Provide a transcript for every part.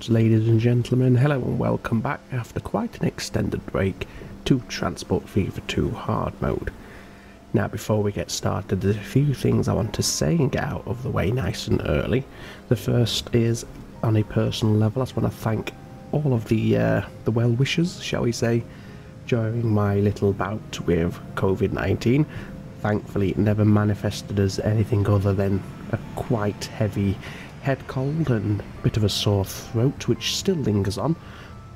motherboards, ladies and gentlemen. Hello and welcome back after quite an extended break to Transport Fever 2 hard mode. Now before we get started, there's a few things I want to say and get out of the way nice and early. The first is on a personal level. I just want to thank all of the well-wishers, shall we say, during my little bout with COVID-19. Thankfully it never manifested as anything other than a quite heavy head cold and a bit of a sore throat, which still lingers on,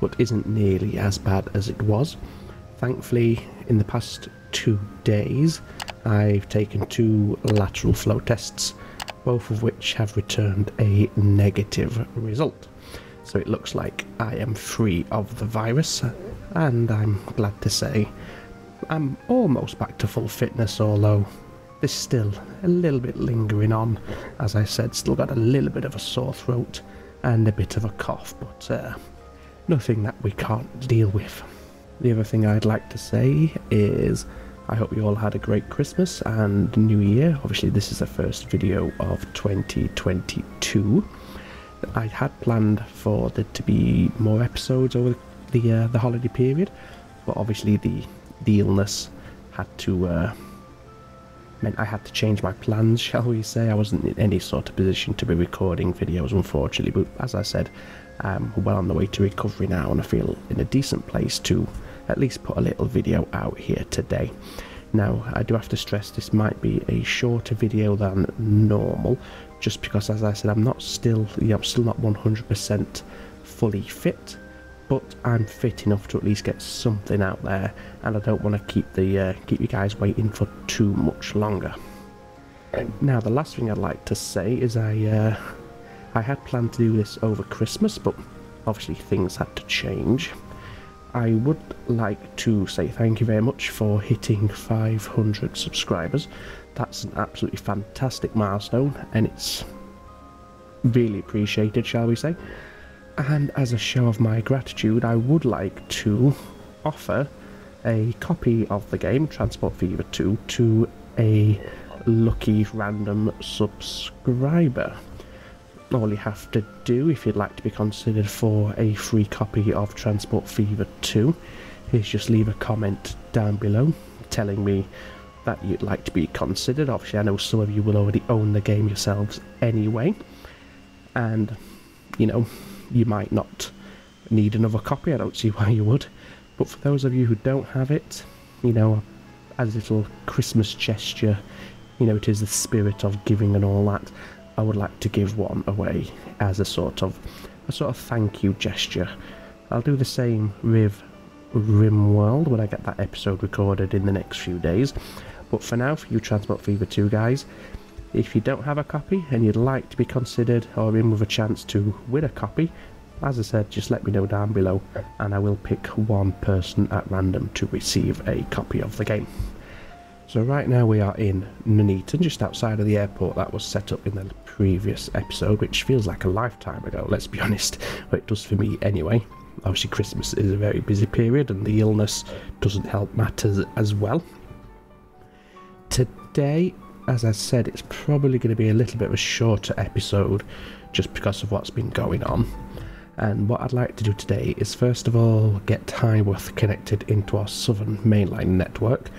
but isn't nearly as bad as it was. Thankfully, in the past 2 days, I've taken 2 lateral flow tests, both of which have returned a negative result. So it looks like I am free of the virus, and I'm glad to say I'm almost back to full fitness, although there's still a little bit lingering on. As I said, still got a little bit of a sore throat and a bit of a cough, but nothing that we can't deal with. The other thing I'd like to say is I hope you all had a great Christmas and New Year. Obviously this is the first video of 2022. I had planned for there to be more episodes over the holiday period, but obviously the illness had to meant I had to change my plans, shall we say. I wasn't in any sort of position to be recording videos, unfortunately, but as I said, I'm well on the way to recovery now, and I feel in a decent place to at least put a little video out here today. Now, I do have to stress this might be a shorter video than normal, just because, as I said, I'm still not 100% fully fit, but I'm fit enough to at least get something out there, and I don't want to keep you guys waiting for too much longer. Now, the last thing I'd like to say is I had planned to do this over Christmas, but obviously things had to change. I would like to say thank you very much for hitting 500 subscribers. That's an absolutely fantastic milestone, and it's really appreciated, shall we say. And as a show of my gratitude, I would like to offer a copy of the game, Transport Fever 2, to a lucky random subscriber. All you have to do, if you'd like to be considered for a free copy of Transport Fever 2, is just leave a comment down below telling me that you'd like to be considered. Obviously, I know some of you will already own the game yourselves anyway, and, you know, you might not need another copy. I don't see why you would, but for those of you who don't have it, you know, as a little Christmas gesture, you know, it is the spirit of giving and all that, I would like to give one away as a sort of thank you gesture. I'll do the same with RimWorld when I get that episode recorded in the next few days, but for now, for you Transport Fever 2 guys, if you don't have a copy and you'd like to be considered or in with a chance to win a copy, as I said, just let me know down below and I will pick one person at random to receive a copy of the game. So right now we are in Nuneaton, just outside of the airport that was set up in the previous episode, which feels like a lifetime ago, let's be honest, but it does for me anyway. Obviously Christmas is a very busy period and the illness doesn't help matters as well. Today, as I said, it's probably going to be a little bit of a shorter episode just because of what's been going on. And what I'd like to do today is first of all get Highworth connected into our Southern mainline network.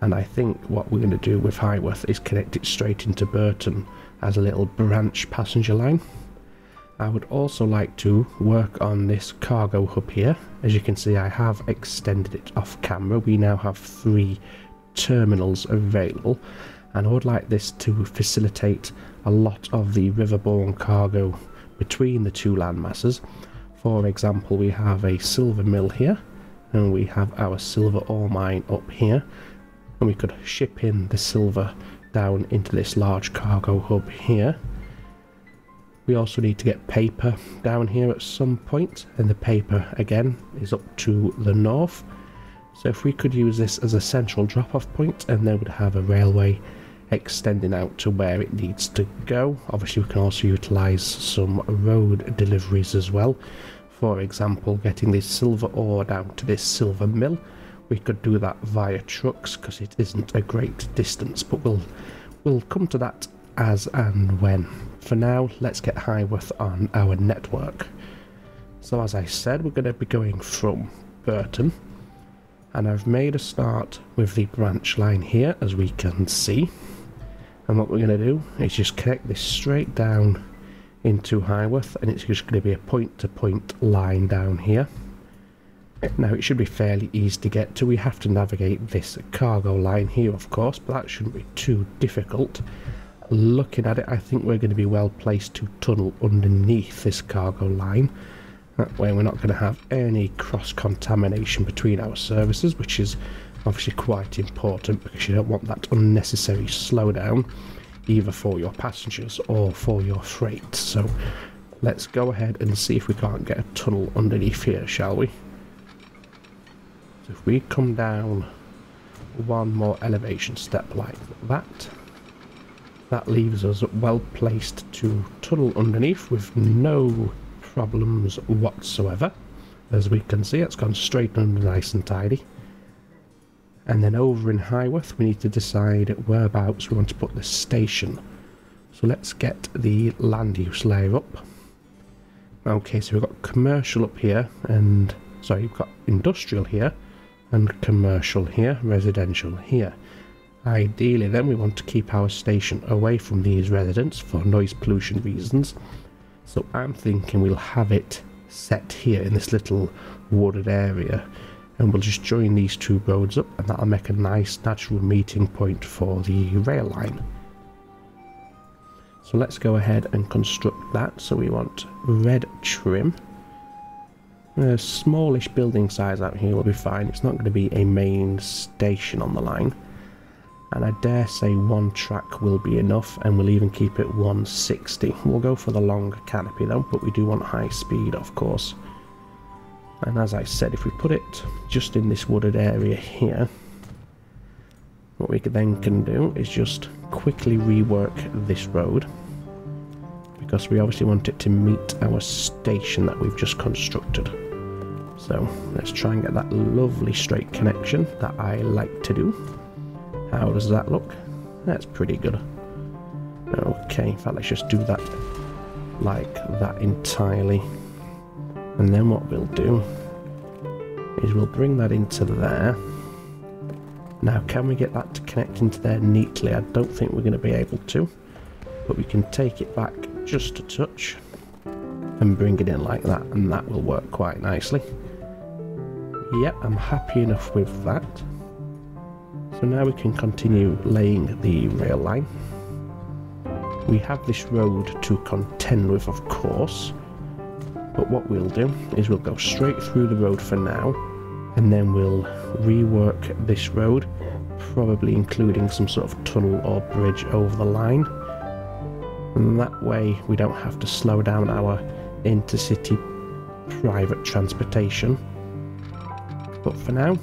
And I think what we're going to do with Highworth is connect it straight into Burton as a little branch passenger line. I would also like to work on this cargo hub here. As you can see, I have extended it off camera. We now have 3 terminals available, and I would like this to facilitate a lot of the riverborne cargo between the 2 landmasses. For example, we have a silver mill here, and we have our silver ore mine up here, and we could ship in the silver down into this large cargo hub here. We also need to get paper down here at some point, and the paper again is up to the north. So if we could use this as a central drop-off point, and then we'd have a railway extending out to where it needs to go. Obviously we can also utilise some road deliveries as well. For example, getting this silver ore down to this silver mill. We could do that via trucks because it isn't a great distance, but we'll come to that as and when. For now, let's get Highworth on our network. So as I said, we're going to be going from Burton, and I've made a start with the branch line here, as we can see. And what we're going to do is just connect this straight down into Highworth, and it's just going to be a point-to-point line down here. Now it should be fairly easy to get to. We have to navigate this cargo line here, of course, but that shouldn't be too difficult. Looking at it, I think we're going to be well placed to tunnel underneath this cargo line. That way we're not going to have any cross-contamination between our services, which is obviously quite important because you don't want that unnecessary slowdown either for your passengers or for your freight. So let's go ahead and see if we can't get a tunnel underneath here, shall we? So if we come down one more elevation step like that, that leaves us well placed to tunnel underneath with no problems whatsoever. As we can see, it's gone straight under nice and tidy. And then over in Highworth we need to decide whereabouts we want to put the station. So let's get the land use layer up. Okay, so we've got commercial up here, and sorry, we've got industrial here and commercial here, residential here. Ideally then we want to keep our station away from these residents for noise pollution reasons. So I'm thinking we'll have it set here in this little wooded area, and we'll just join these two roads up, and that'll make a nice natural meeting point for the rail line. So let's go ahead and construct that. So we want red trim. A smallish building size out here will be fine. It's not going to be a main station on the line. And I dare say one track will be enough, and we'll even keep it 160. We'll go for the longer canopy though, but we do want high speed, of course. And as I said, if we put it just in this wooded area here, what we then can do is just quickly rework this road, because we obviously want it to meet our station that we've just constructed. So let's try and get that lovely straight connection that I like to do. How does that look? That's pretty good. Okay, in fact, let's just do that like that entirely. And then what we'll do is we'll bring that into there. Now, can we get that to connect into there neatly? I don't think we're going to be able to, but we can take it back just a touch and bring it in like that, and that will work quite nicely. Yep, I'm happy enough with that. So now we can continue laying the rail line. We have this road to contend with, of course, but what we'll do is we'll go straight through the road for now, and then we'll rework this road, probably including some sort of tunnel or bridge over the line. And that way we don't have to slow down our intercity private transportation. But for now,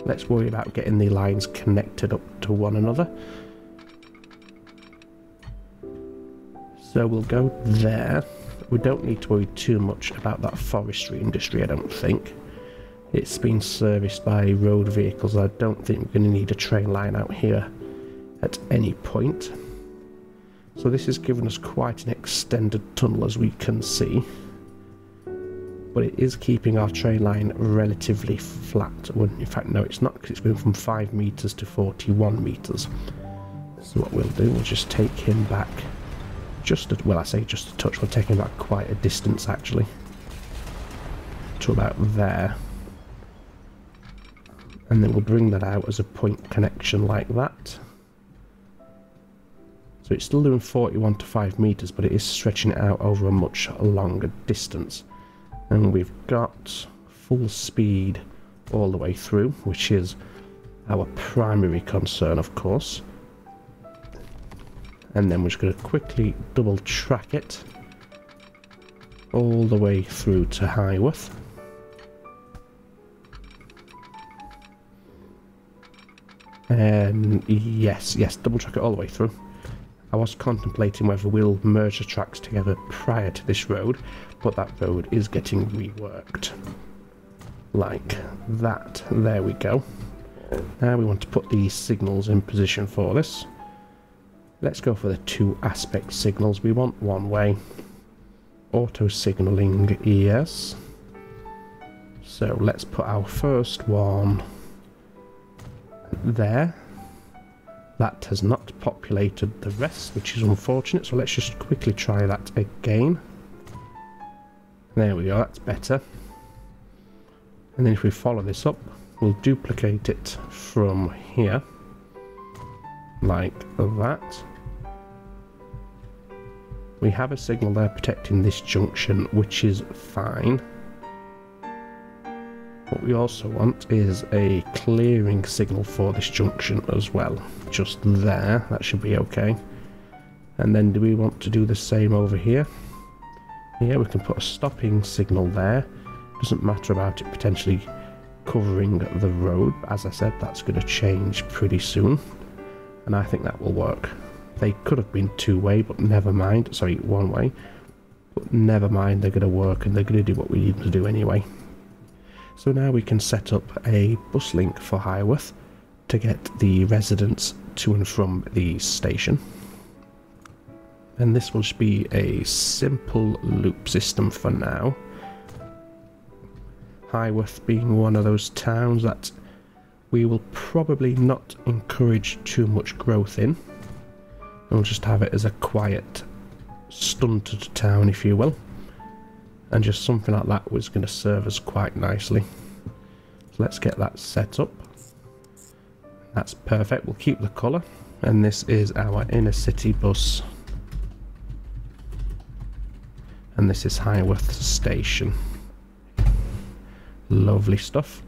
let's worry about getting the lines connected up to one another. So we'll go there. We don't need to worry too much about that forestry industry, I don't think. It's been serviced by road vehicles. I don't think we're going to need a train line out here at any point. So this has given us quite an extended tunnel, as we can see. But it is keeping our train line relatively flat. Well, in fact, no, it's not, because it's going from 5 meters to 41 meters. So what we'll do, we'll just take him back just a, well, I say just a touch, we'll take him back quite a distance actually, to about there. And then we'll bring that out as a point connection like that. So it's still doing 41 to 5 meters, but it is stretching it out over a much longer distance. And we've got full speed all the way through, which is our primary concern, of course. And then we're just going to quickly double track it all the way through to Highworth. Yes, double track it all the way through. I was contemplating whether we'll merge the tracks together prior to this road, but that road is getting reworked. Like that. There we go. Now we want to put these signals in position for this. Let's go for the 2 aspect signals. We want one way. Auto signalling, yes. So let's put our first one there. That has not populated the rest, which is unfortunate, so let's just quickly try that again. There we go, that's better. And then if we follow this up, we'll duplicate it from here, like that. We have a signal there protecting this junction, which is fine. What we also want is a clearing signal for this junction as well. Just there, that should be okay. And then do we want to do the same over here? Yeah, we can put a stopping signal there. Doesn't matter about it potentially covering the road. As I said, that's going to change pretty soon. And I think that will work. They could have been two-way, but never mind. Sorry, one-way. But never mind, they're going to work and they're going to do what we need them to do anyway. So now we can set up a bus link for Highworth to get the residents to and from the station. And this will just be a simple loop system for now. Highworth being one of those towns that we will probably not encourage too much growth in. And we'll just have it as a quiet, stunted town, if you will. And just something like that was going to serve us quite nicely. So let's get that set up. That's perfect. We'll keep the colour. And this is our inner city bus. And this is Highworth Station. Lovely stuff.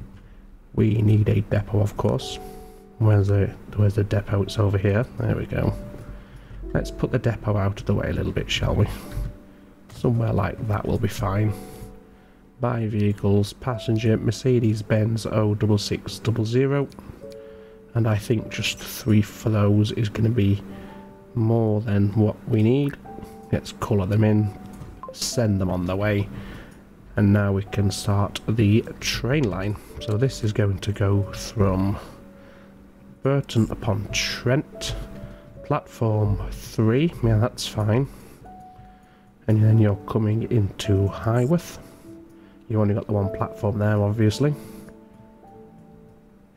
We need a depot, of course. Where's the depot? It's over here. There we go. Let's put the depot out of the way a little bit, shall we? Somewhere like that will be fine. Buy vehicles, passenger, Mercedes-Benz 06600. And I think just 3 for those is going to be more than what we need. Let's colour them in, send them on the way. And now we can start the train line. So this is going to go from Burton upon Trent, platform 3, yeah, that's fine. And then you're coming into Highworth. You only got the one platform there, obviously.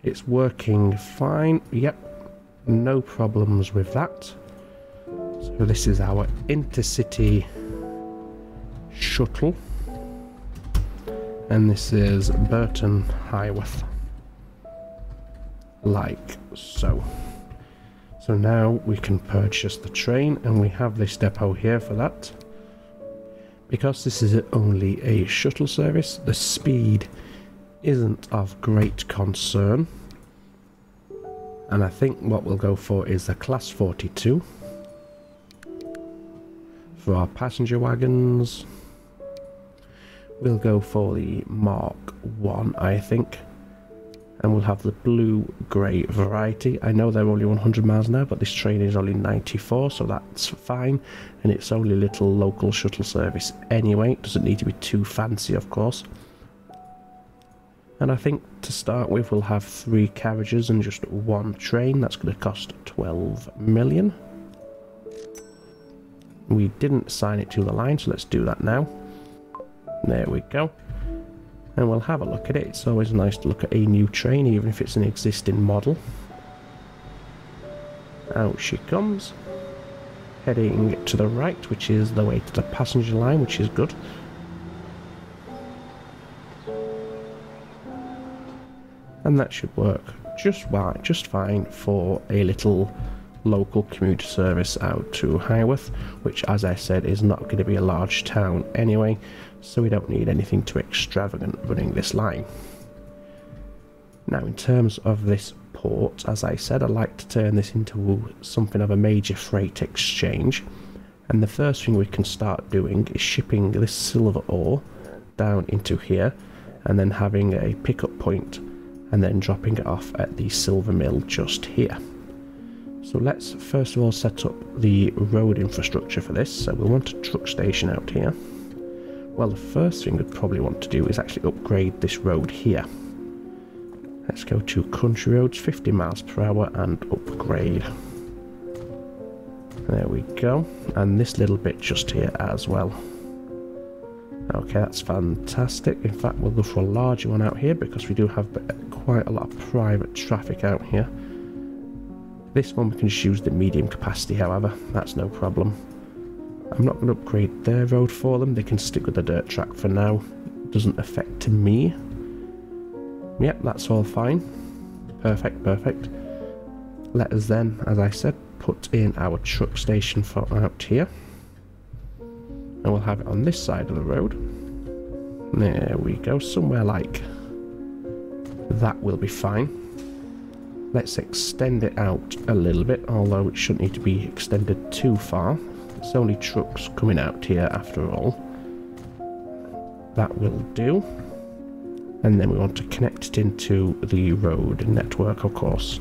It's working fine, yep, no problems with that. So this is our intercity shuttle. And this is Burton Highworth, like so. So now we can purchase the train, and we have this depot here for that. Because this is only a shuttle service, the speed isn't of great concern. And I think what we'll go for is a Class 42. For our passenger wagons, we'll go for the Mark 1, I think. And we'll have the blue-grey variety. I know they're only 100 miles an hour, but this train is only 94, so that's fine. And it's only a little local shuttle service anyway. It doesn't need to be too fancy, of course. And I think to start with, we'll have 3 carriages and just 1 train. That's going to cost 12 million. We didn't assign it to the line, so let's do that now. There we go. And we'll have a look at it. It's always nice to look at a new train, even if it's an existing model. Out she comes. Heading to the right, which is the way to the passenger line, which is good. And that should work just fine for a little local commuter service out to Highworth, which, as I said, is not going to be a large town anyway, so we don't need anything too extravagant running this line. Now, in terms of this port, as I said, I'd like to turn this into something of a major freight exchange, and the first thing we can start doing is shipping this silver ore down into here, and then having a pickup point, and then dropping it off at the silver mill just here. So let's first of all set up the road infrastructure for this. So we'll want a truck station out here. Well, the first thing we'd probably want to do is actually upgrade this road here. Let's go to country roads, 50 miles per hour, and upgrade. There we go. And this little bit just here as well. Okay, that's fantastic. In fact, we'll go for a larger one out here because we do have quite a lot of private traffic out here. This one we can just use the medium capacity, however, that's no problem. I'm not going to upgrade their road for them, they can stick with the dirt track for now. It doesn't affect me. Yep, that's all fine. Perfect, perfect. Let us then, as I said, put in our truck station for out here. And we'll have it on this side of the road. There we go, somewhere like that will be fine. Let's extend it out a little bit, although it shouldn't need to be extended too far. It's only trucks coming out here after all. That will do. And then we want to connect it into the road network, of course.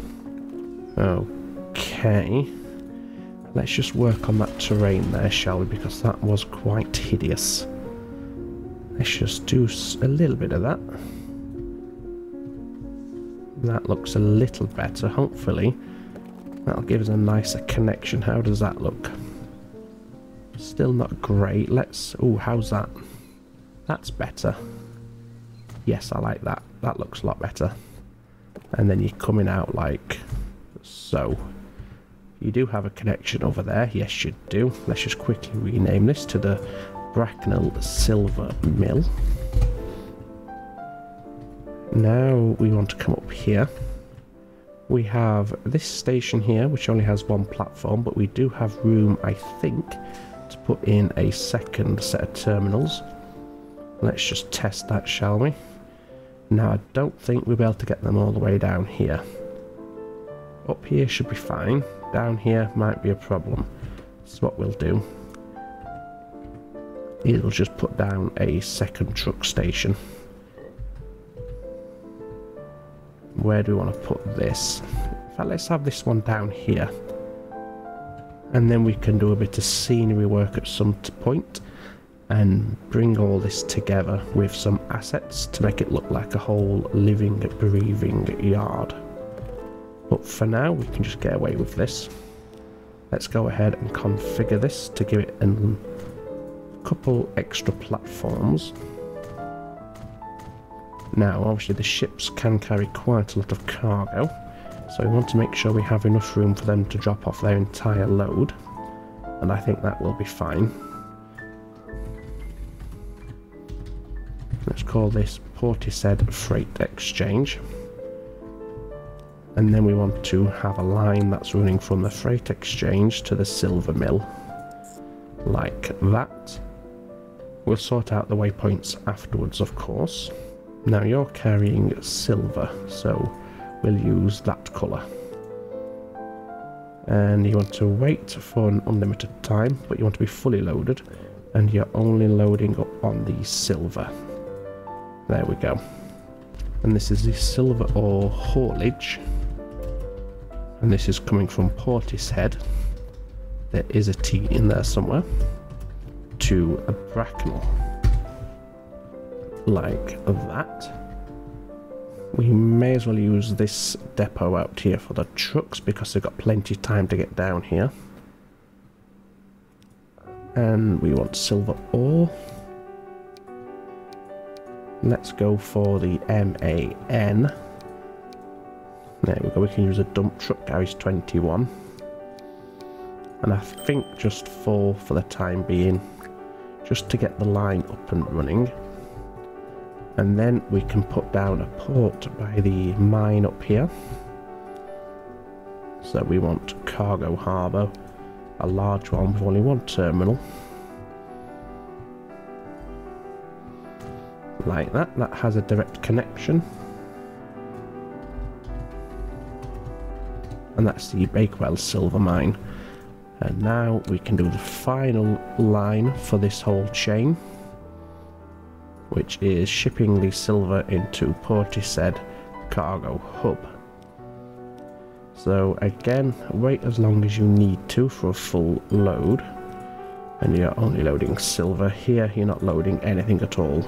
Okay. Let's just work on that terrain there, shall we? Because that was quite hideous. Let's just do a little bit of that. That looks a little better, hopefully. That'll give us a nicer connection. How does that look? Still not great. Let's... oh, how's that? That's better. Yes, I like that. That looks a lot better. And then you're coming out like so. You do have a connection over there. Yes, you do. Let's just quickly rename this to the Bracknell Silver Mill. Now we want to come up here. We have this station here, which only has one platform, but we do have room, I think, to put in a second set of terminals. Let's just test that, shall we? Now, I don't think we'll be able to get them all the way down here. Up here should be fine. Down here might be a problem. So what we'll do is we'll just put down a second truck station. Where do we want to put this? In fact, let's have this one down here. And then we can do a bit of scenery work at some point and bring all this together with some assets to make it look like a whole living, breathing yard. But for now, we can just get away with this. Let's go ahead and configure this to give it a couple extra platforms. Now, obviously the ships can carry quite a lot of cargo, so we want to make sure we have enough room for them to drop off their entire load, and I think that will be fine. Let's call this Portishead Freight Exchange. And then we want to have a line that's running from the Freight Exchange to the Silver Mill. Like that. We'll sort out the waypoints afterwards, of course. Now you're carrying silver, so we'll use that colour. And you want to wait for an unlimited time, but you want to be fully loaded, and you're only loading up on the silver. There we go. And this is the silver ore haulage. And this is coming from Portishead. There is a T in there somewhere. To a Bracknell. Like that. We may as well use this depot out here for the trucks because they've got plenty of time to get down here. And we want silver ore. Let's go for the MAN. There we go, we can use a dump truck, carries 21. And I think just 4 for the time being, just to get the line up and running. And then we can put down a port by the mine up here. So we want cargo harbour, a large one with only one terminal. Like that, that has a direct connection. And that's the Bakewell silver mine. And now we can do the final line for this whole chain, which is shipping the silver into Portishead cargo hub. So again, wait as long as you need to for a full load, and you're only loading silver. Here you're not loading anything at all.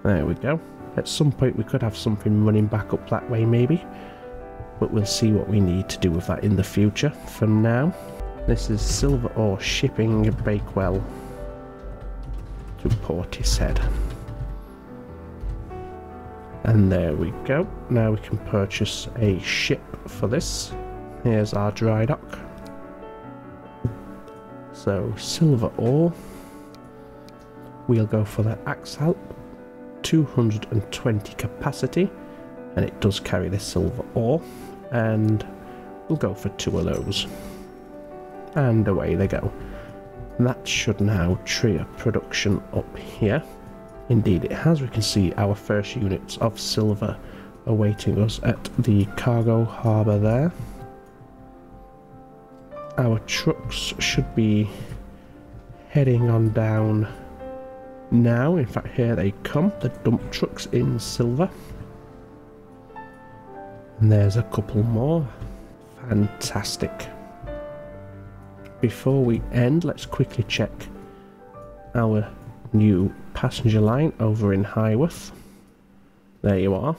There we go. At some point we could have something running back up that way maybe, but we'll see what we need to do with that in the future. For now, this is silver ore shipping Bakewell to Portishead. And there we go. Now we can purchase a ship for this. Here's our dry dock. So silver ore. We'll go for the Axalp, 220 capacity, and it does carry the silver ore, and we'll go for 2 of those. And away they go. That should now trigger production up here. Indeed it has. We can see our first units of silver awaiting us at the cargo harbour there. Our trucks should be heading on down now. In fact, here they come, the dump trucks in silver. And there's a couple more. Fantastic. Before we end, let's quickly check our new passenger line over in Highworth. There you are.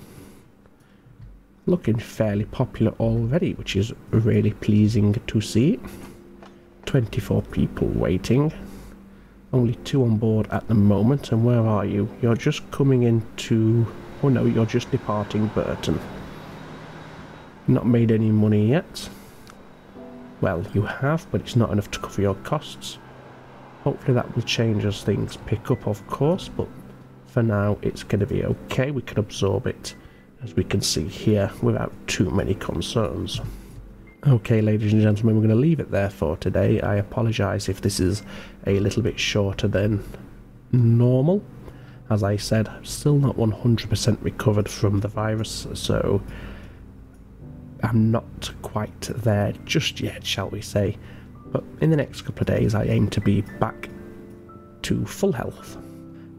Looking fairly popular already, which is really pleasing to see. 24 people waiting. Only 2 on board at the moment. And where are you? You're just coming into... oh no, you're just departing Burton. Not made any money yet. Well, you have, but it's not enough to cover your costs. Hopefully that will change as things pick up, of course, but for now it's going to be okay. We can absorb it, as we can see here, without too many concerns. Okay, ladies and gentlemen, we're going to leave it there for today. I apologise if this is a little bit shorter than normal. As I said, still not 100% recovered from the virus, so I'm not quite there just yet, shall we say. But in the next couple of days I aim to be back to full health,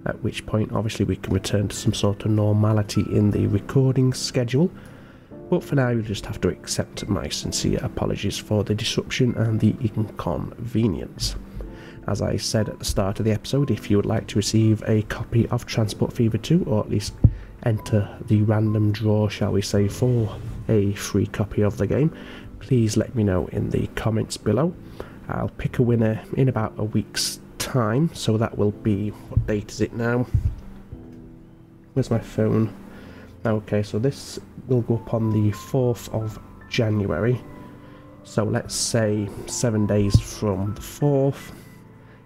at which point obviously we can return to some sort of normality in the recording schedule. But for now, you'll just have to accept my sincere apologies for the disruption and the inconvenience. As I said at the start of the episode, if you would like to receive a copy of Transport Fever 2, or at least enter the random draw, shall we say, for a free copy of the game, please let me know in the comments below. I'll pick a winner in about a week's time, so that will be... what date is it now? Where's my phone? Okay, so this will go up on the 4th of January. So let's say 7 days from the 4th.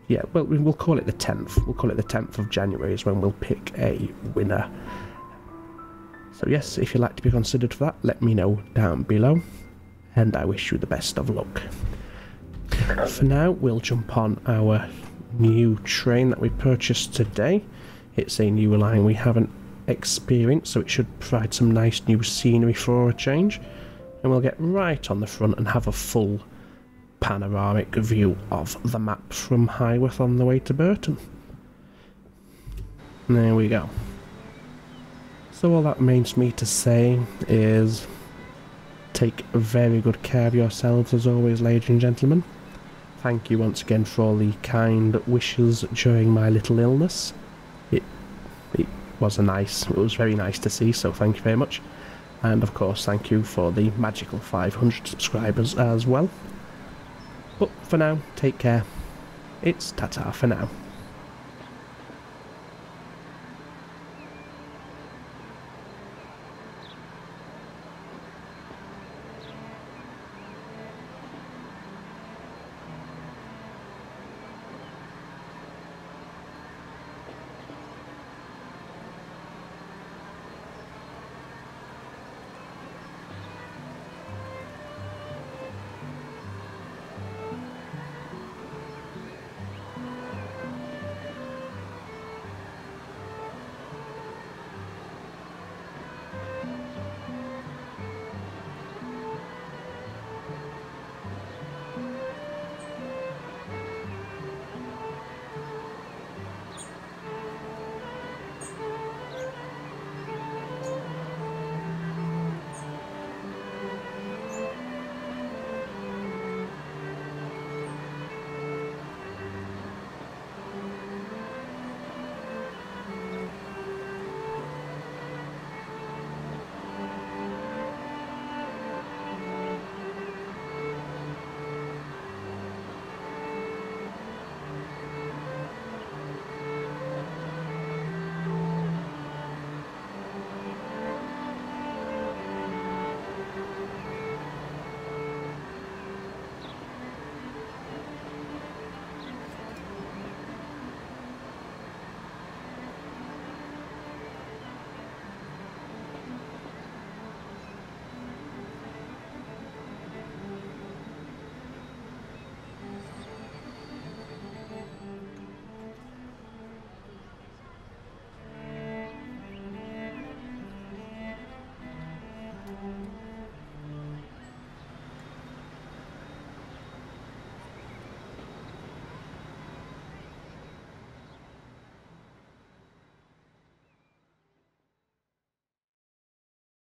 Yeah, well, we'll call it the 10th. We'll call it the 10th of January is when we'll pick a winner. So yes, if you'd like to be considered for that, let me know down below. And I wish you the best of luck. For now, we'll jump on our new train that we purchased today. It's a new line we haven't experienced, so it should provide some nice new scenery for a change. And we'll get right on the front and have a full panoramic view of the map from Highworth on the way to Burton. There we go. So all that remains for me to say is take very good care of yourselves as always, ladies and gentlemen. Thank you once again for all the kind wishes during my little illness. It was very nice to see, so thank you very much. And of course, thank you for the magical 500 subscribers as well. But for now, take care. It's ta-ta for now.